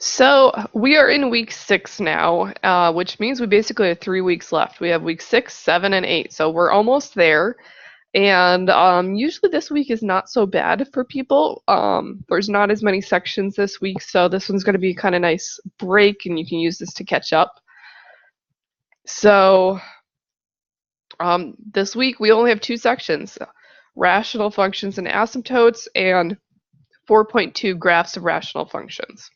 So we are in week 6 now, which means we basically have 3 weeks left. We have week 6, 7, and 8, so we're almost there. And usually this week is not so bad for people. There's not as many sections this week, so this one's going to be kind of nice break, and you can use this to catch up. So this week we only have 2 sections: rational functions and asymptotes, and 4.2 graphs of rational functions.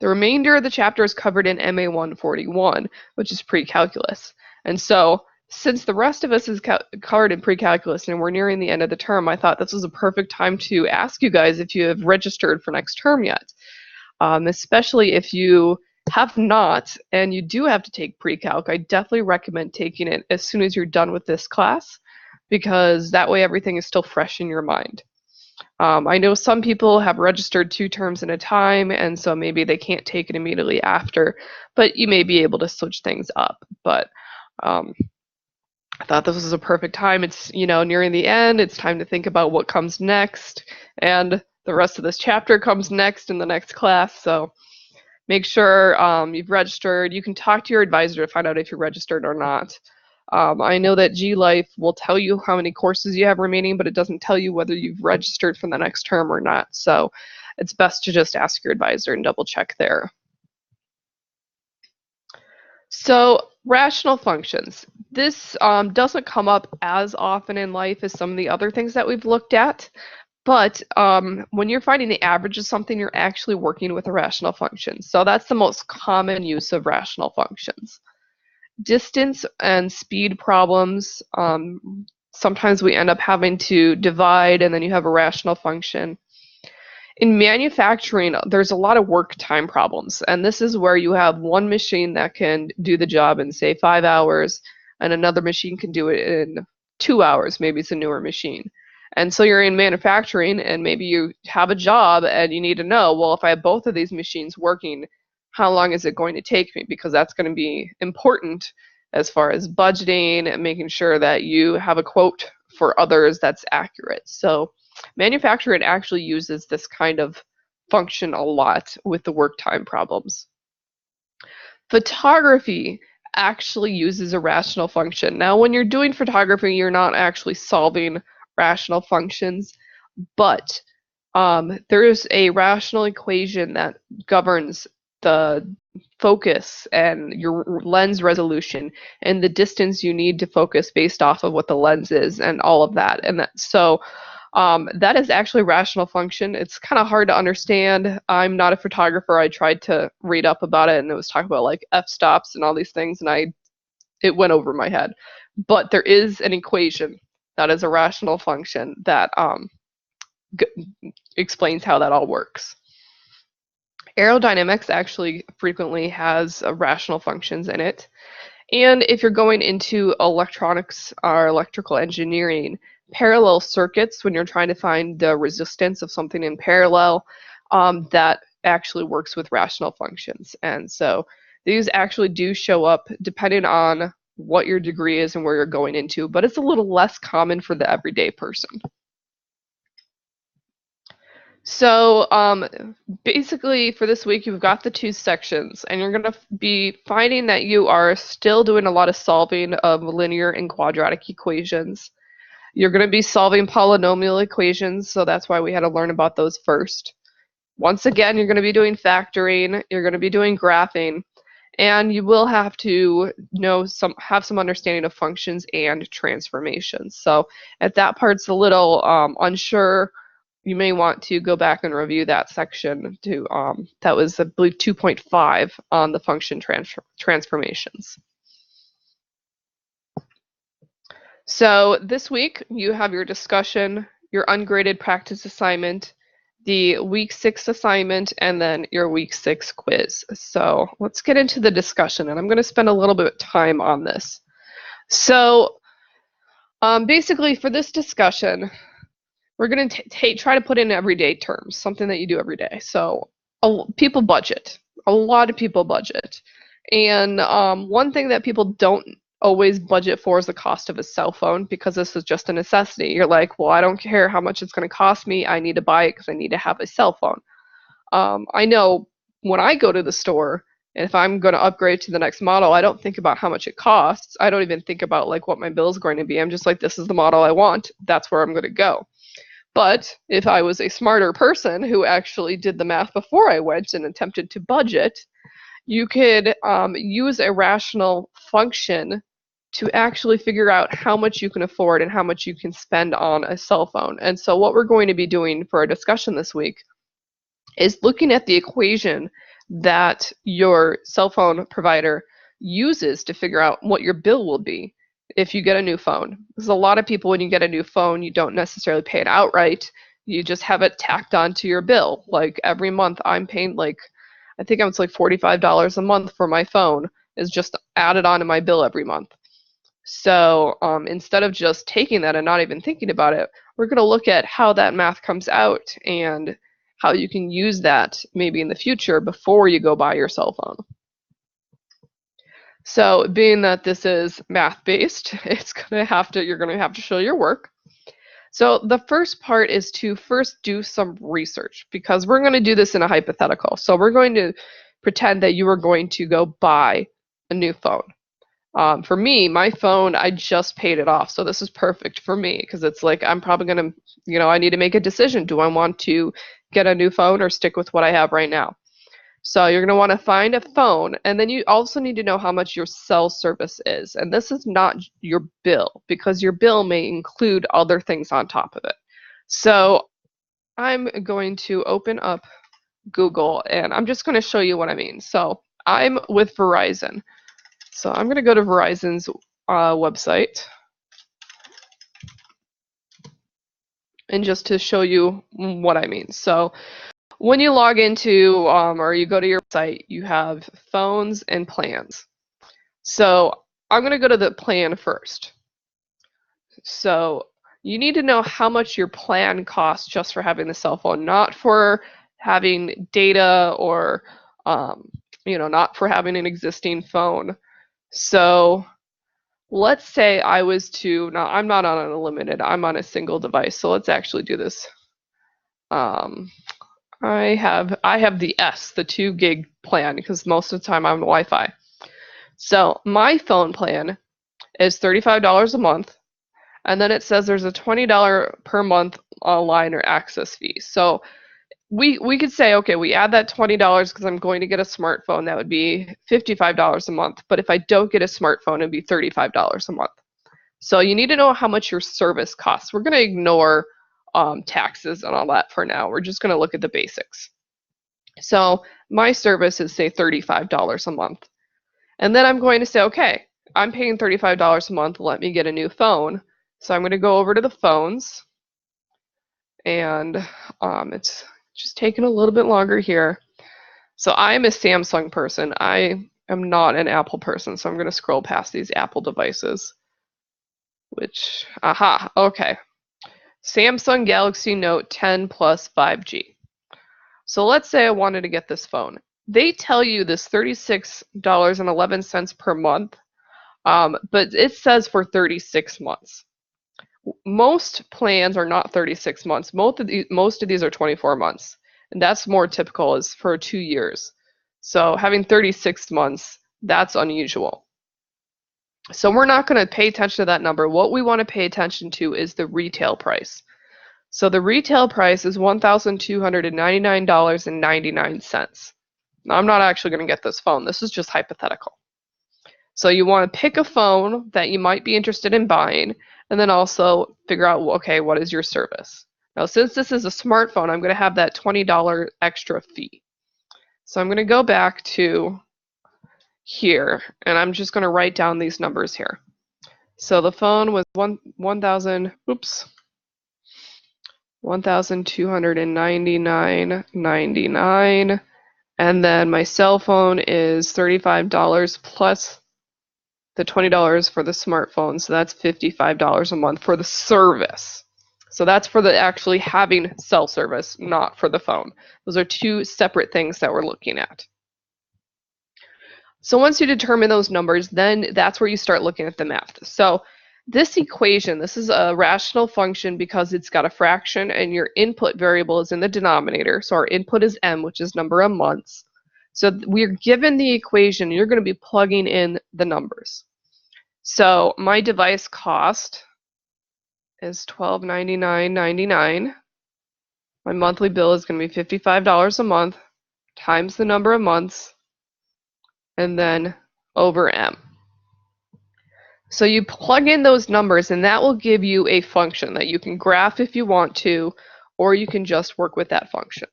The remainder of the chapter is covered in MA141, which is pre-calculus. And so, since the rest of us is covered in pre-calculus and we're nearing the end of the term, I thought this was a perfect time to ask you guys if you have registered for next term yet. Especially if you have not and you do have to take pre-calc, I definitely recommend taking it as soon as you're done with this class, because that way everything is still fresh in your mind. I know some people have registered 2 terms at a time, and so maybe they can't take it immediately after, but you may be able to switch things up. But I thought this was a perfect time. It's, nearing the end. It's time to think about what comes next, and the rest of this chapter comes next in the next class. So make sure you've registered. You can talk to your advisor to find out if you're registered or not. I know that G-Life will tell you how many courses you have remaining, but it doesn't tell you whether you've registered for the next term or not. So it's best to just ask your advisor and double check there. So rational functions. This doesn't come up as often in life as some of the other things that we've looked at. But when you're finding the average of something, you're actually working with a rational function. So that's the most common use of rational functions. Distance and speed problems, sometimes we end up having to divide and then you have a rational function. In manufacturing, there's a lot of work time problems, and this is where you have one machine that can do the job in, say, 5 hours, and another machine can do it in 2 hours. Maybe it's a newer machine. And so you're in manufacturing, and maybe you have a job and you need to know, well, if I have both of these machines working, how long is it going to take me? Because that's going to be important as far as budgeting and making sure that you have a quote for others that's accurate. So manufacturing actually uses this kind of function a lot with the work time problems. Photography actually uses a rational function. Now, when you're doing photography, you're not actually solving rational functions, but there is a rational equation that governs the focus and your lens resolution and the distance you need to focus based off of what the lens is and all of that. And that is actually a rational function. It's kind of hard to understand. I'm not a photographer. I tried to read up about it, and it was talking about like f-stops and all these things, and it went over my head. But there is an equation that is a rational function that explains how that all works. Aerodynamics actually frequently has rational functions in it. And if you're going into electronics or electrical engineering, parallel circuits, when you're trying to find the resistance of something in parallel, that actually works with rational functions. And so these actually do show up depending on what your degree is and where you're going into, but it's a little less common for the everyday person. So basically for this week, you've got the 2 sections, and you're going to be finding that you are still doing a lot of solving of linear and quadratic equations. You're going to be solving polynomial equations, so that's why we had to learn about those first. Once again, you're going to be doing factoring, you're going to be doing graphing, and you will have to have some understanding of functions and transformations. So if that part's a little unsure, you may want to go back and review that section to that was, I believe, 2.5 on the function transformations. So this week you have your discussion, your ungraded practice assignment, the week 6 assignment, and then your week 6 quiz. So let's get into the discussion, and I'm going to spend a little bit of time on this. So basically for this discussion, we're going to try to put in everyday terms, something that you do every day. So people budget. A lot of people budget. And one thing that people don't always budget for is the cost of a cell phone, because this is just a necessity. You're like, well, I don't care how much it's going to cost me. I need to buy it because I need to have a cell phone. I know when I go to the store, and if I'm going to upgrade to the next model, I don't think about how much it costs. I don't even think about like what my bill is going to be. I'm just like, this is the model I want. That's where I'm going to go. But if I was a smarter person who actually did the math before I went and attempted to budget, you could use a rational function to actually figure out how much you can afford and how much you can spend on a cell phone. And so what we're going to be doing for our discussion this week is looking at the equation that your cell phone provider uses to figure out what your bill will be if you get a new phone. Because a lot of people, when you get a new phone, you don't necessarily pay it outright. You just have it tacked onto your bill. Like every month I'm paying like, I think it's like $45 a month for my phone is just added onto my bill every month. So instead of just taking that and not even thinking about it, we're going to look at how that math comes out and how you can use that maybe in the future before you go buy your cell phone. So being that this is math-based, you're going to have to show your work. So the first part is to first do some research, because we're going to do this in a hypothetical. So we're going to pretend that you are going to go buy a new phone. For me, my phone, I just paid it off. So this is perfect for me because it's like I'm probably going to, I need to make a decision. Do I want to get a new phone or stick with what I have right now? So you're going to want to find a phone, and then you also need to know how much your cell service is. And this is not your bill, because your bill may include other things on top of it. So I'm going to open up Google, and I'm just going to show you what I mean. So I'm with Verizon. So I'm going to go to Verizon's website. And just to show you what I mean. So when you log into or you go to your site, you have phones and plans. So I'm going to go to the plan first. So you need to know how much your plan costs just for having the cell phone, not for having data or not for having an existing phone. So let's say I was to, now I'm not on an unlimited, I'm on a single device. So let's actually do this. I have the S, the 2 gig plan, because most of the time I'm on Wi-Fi. So my phone plan is $35 a month, and then it says there's a $20 per month line or access fee. So we could say, okay, we add that $20 because I'm going to get a smartphone. That would be $55 a month. But if I don't get a smartphone, it'd be $35 a month. So you need to know how much your service costs. We're going to ignore taxes and all that for now. We're just going to look at the basics. So my service is, say, $35 a month. And then I'm going to say, okay, I'm paying $35 a month. Let me get a new phone. So I'm going to go over to the phones. And it's just taking a little bit longer here. So I'm a Samsung person. I am not an Apple person. So I'm going to scroll past these Apple devices. Which, okay. Samsung Galaxy Note 10 Plus 5G. So let's say I wanted to get this phone. They tell you this $36.11 per month, but it says for 36 months. Most plans are not 36 months. Most of these are 24 months, and that's more typical, is for 2 years. So having 36 months, that's unusual. So we're not going to pay attention to that number. What we want to pay attention to is the retail price. So the retail price is $1,299.99. Now, I'm not actually going to get this phone. This is just hypothetical. So you want to pick a phone that you might be interested in buying, and then also figure out, okay, what is your service? Now, since this is a smartphone, I'm going to have that $20 extra fee. So I'm going to go back to here, and I'm just going to write down these numbers here. So the phone was $1,299.99, and then my cell phone is $35 plus the $20 for the smartphone, so that's $55 a month for the service. So that's for the actually having cell service, not for the phone. Those are 2 separate things that we're looking at. So once you determine those numbers, then that's where you start looking at the math. So This equation, this is a rational function because it's got a fraction and your input variable is in the denominator. So our input is m, which is number of months. So we're given the equation, you're going to be plugging in the numbers. So my device cost is $1299.99. My monthly bill is going to be $55 a month times the number of months and then over m. So you plug in those numbers and that will give you a function that you can graph if you want to, or you can just work with that function.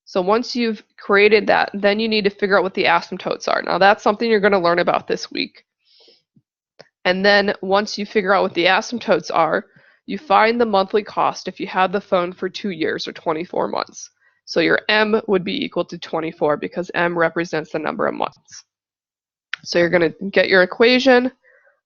So once you've created that, then you need to figure out what the asymptotes are. Now that's something you're going to learn about this week. And then once you figure out what the asymptotes are, you find the monthly cost if you have the phone for 2 years or 24 months. So your m would be equal to 24 because m represents the number of months. So you're going to get your equation,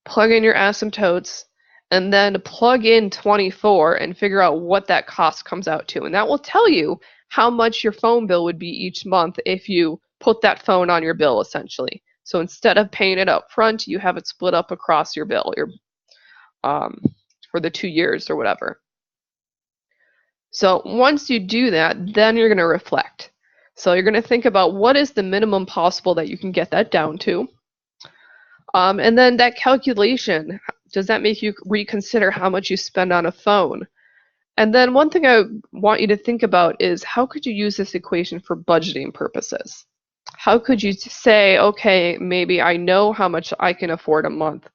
plug in your asymptotes, and then plug in 24 and figure out what that cost comes out to. And that will tell you how much your phone bill would be each month if you put that phone on your bill, essentially. So instead of paying it up front, you have it split up across your bill for the 2 years or whatever. So once you do that, then you're going to reflect. So you're going to think about what is the minimum possible that you can get that down to. And then that calculation, does that make you reconsider how much you spend on a phone? And then one thing I want you to think about is how could you use this equation for budgeting purposes? How could you say, okay, maybe I know how much I can afford a month.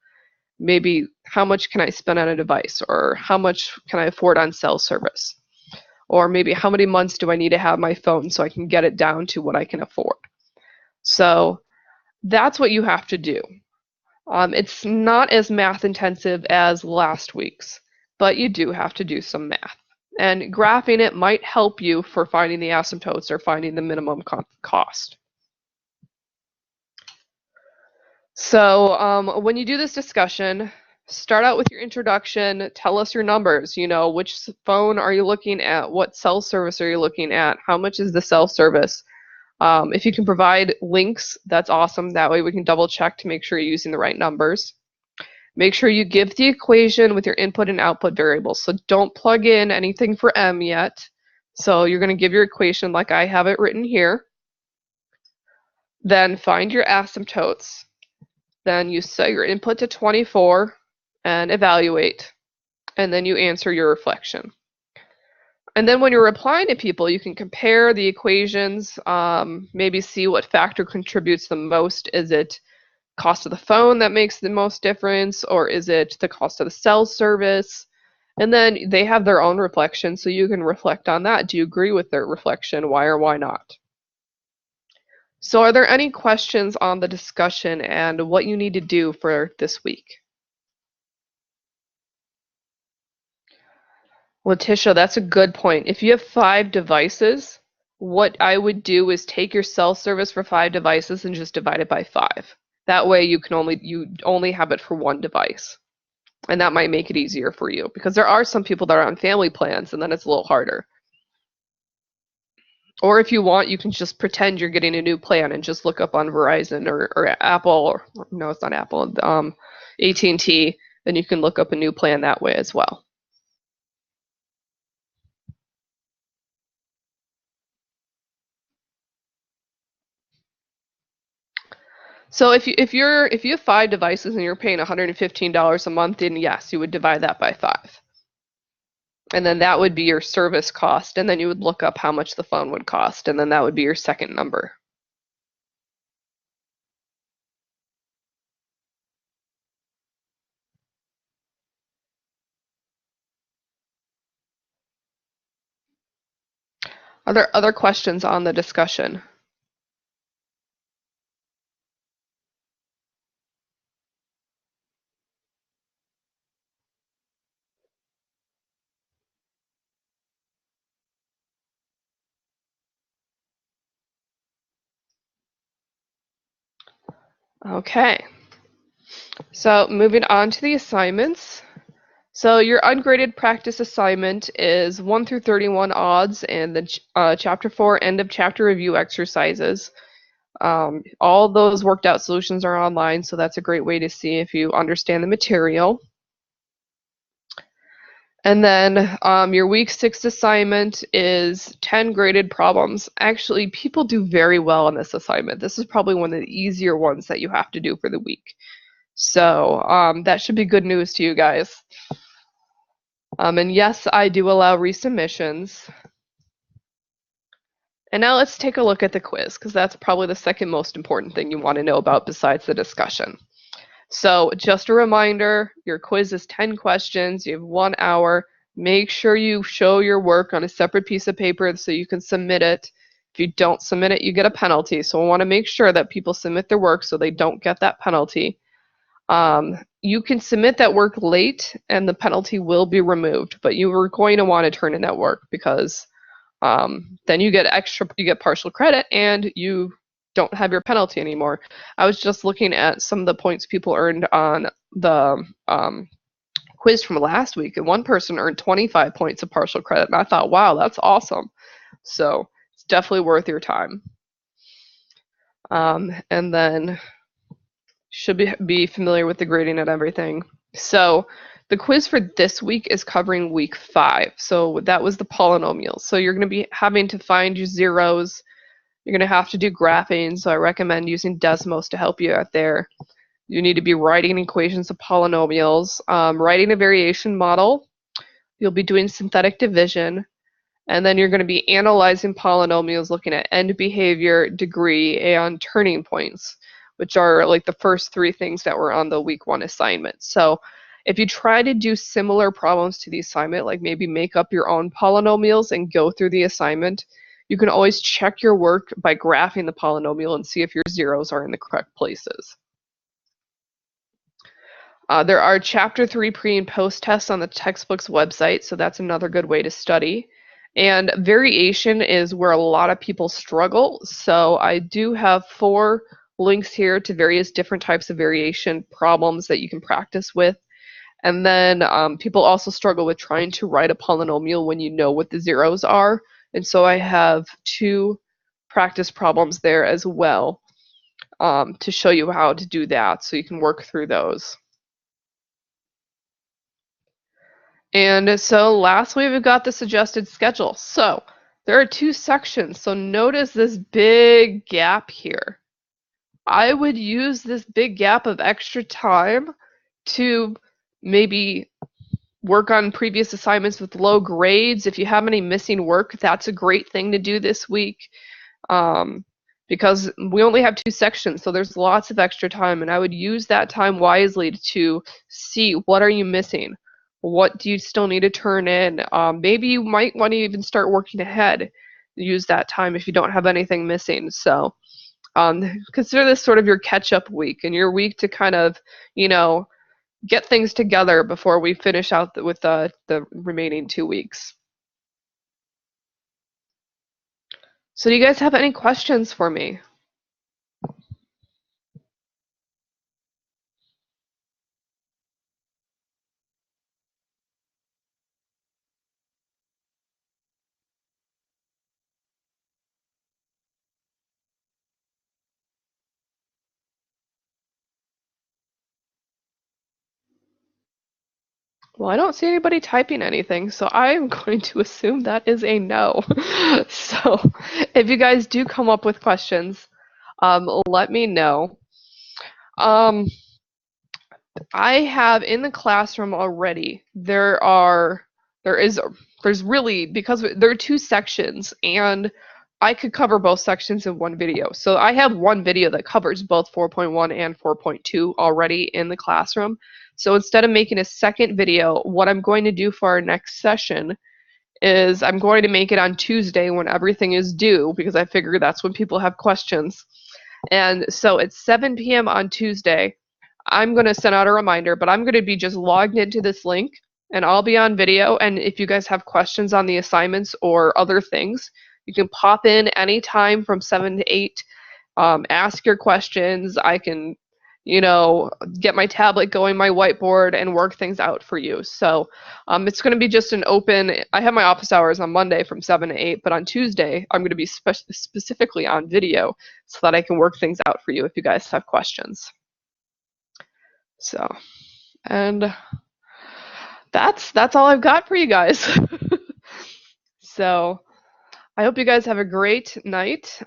Maybe how much can I spend on a device? Or how much can I afford on cell service? Or maybe how many months do I need to have my phone so I can get it down to what I can afford? So that's what you have to do. It's not as math intensive as last week's, but you do have to do some math. And graphing it might help you for finding the asymptotes or finding the minimum cost. So when you do this discussion, start out with your introduction. Tell us your numbers. You know, which phone are you looking at? What cell service are you looking at? How much is the cell service? If you can provide links, that's awesome. That way we can double check to make sure you're using the right numbers. Make sure you give the equation with your input and output variables. So don't plug in anything for m yet. So you're going to give your equation like I have it written here. Then find your asymptotes. Then you set your input to 24 and evaluate. And then you answer your reflection. And then when you're replying to people, you can compare the equations, maybe see what factor contributes the most. Is it cost of the phone that makes the most difference, or is it the cost of the cell service? And then they have their own reflection, so you can reflect on that. Do you agree with their reflection? Why or why not? So are there any questions on the discussion and what you need to do for this week? Letitia, that's a good point. If you have 5 devices, what I would do is take your cell service for 5 devices and just divide it by 5. That way you only have it for 1 device. And that might make it easier for you because there are some people that are on family plans and then it's a little harder. Or if you want, you can just pretend you're getting a new plan and just look up on Verizon or Apple, or no, it's not Apple, AT&T, and you can look up a new plan that way as well. So if you have 5 devices and you're paying $115 a month, then yes, you would divide that by 5. And then that would be your service cost, and then you would look up how much the phone would cost, and then that would be your second number. Are there other questions on the discussion? Okay. So moving on to the assignments. So your ungraded practice assignment is 1 through 31 odds and the chapter 4 end of chapter review exercises. All those worked out solutions are online, so that's a great way to see if you understand the material. And then your week 6 assignment is 10 graded problems. Actually, people do very well on this assignment. This is probably one of the easier ones that you have to do for the week. So that should be good news to you guys. And yes, I do allow resubmissions. And now let's take a look at the quiz, because that's probably the second most important thing you want to know about besides the discussion. So just a reminder, your quiz is 10 questions. You have 1 hour. Make sure you show your work on a separate piece of paper so you can submit it. If you don't submit it, you get a penalty. So I want to make sure that people submit their work so they don't get that penalty. You can submit that work late and the penalty will be removed, but you are going to want to turn in that work because then you get partial credit and you don't have your penalty anymore. I was just looking at some of the points people earned on the quiz from last week, and one person earned 25 points of partial credit, and I thought, wow, that's awesome. So it's definitely worth your time. And then should be familiar with the grading and everything. So the quiz for this week is covering week 5. So that was the polynomials. So you're going to be having to find your zeros. You're going to have to do graphing. So I recommend using Desmos to help you out there. You need to be writing equations of polynomials, writing a variation model. You'll be doing synthetic division. And then you're going to be analyzing polynomials, looking at end behavior, degree, and turning points, which are like the first 3 things that were on the week 1 assignment. So if you try to do similar problems to the assignment, like maybe make up your own polynomials and go through the assignment, you can always check your work by graphing the polynomial and see if your zeros are in the correct places. There are chapter 3 pre and post tests on the textbook's website, so that's another good way to study. And variation is where a lot of people struggle. So I do have 4 links here to various different types of variation problems that you can practice with. And then people also struggle with trying to write a polynomial when you know what the zeros are. And so I have 2 practice problems there as well to show you how to do that, so you can work through those. And so lastly, we've got the suggested schedule. So there are 2 sections. So notice this big gap here. I would use this big gap of extra time to maybe work on previous assignments with low grades. If you have any missing work, that's a great thing to do this week. Because we only have 2 sections, so there's lots of extra time, and I would use that time wisely to see what are you missing. What do you still need to turn in? Maybe you might want to even start working ahead. Use that time if you don't have anything missing. So consider this sort of your catch-up week and your week to kind of, get things together before we finish out with the remaining 2 weeks. So do you guys have any questions for me? Well, I don't see anybody typing anything, so I'm going to assume that is a no. So if you guys do come up with questions, let me know. I have in the classroom already, there's really, because there are 2 sections and I could cover both sections in one video. So I have one video that covers both 4.1 and 4.2 already in the classroom. So instead of making a second video, what I'm going to do for our next session is I'm going to make it on Tuesday when everything is due, because I figure that's when people have questions. And so at 7 p.m. on Tuesday, I'm going to send out a reminder, but I'm going to be just logged into this link and I'll be on video. And if you guys have questions on the assignments or other things, you can pop in anytime from 7 to 8, ask your questions. I can, get my tablet going, my whiteboard, and work things out for you. So it's going to be just an open, I have my office hours on Monday from 7 to 8, but on Tuesday, I'm going to be specifically on video so that I can work things out for you if you guys have questions. So, and that's all I've got for you guys. So I hope you guys have a great night.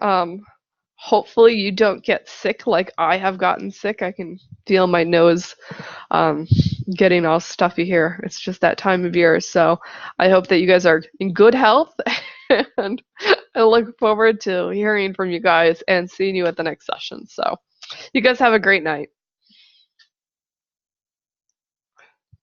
Hopefully you don't get sick like I have gotten sick. I can feel my nose um, getting all stuffy here. It's just that time of year. So I hope that you guys are in good health, and I look forward to hearing from you guys and seeing you at the next session. So you guys have a great night.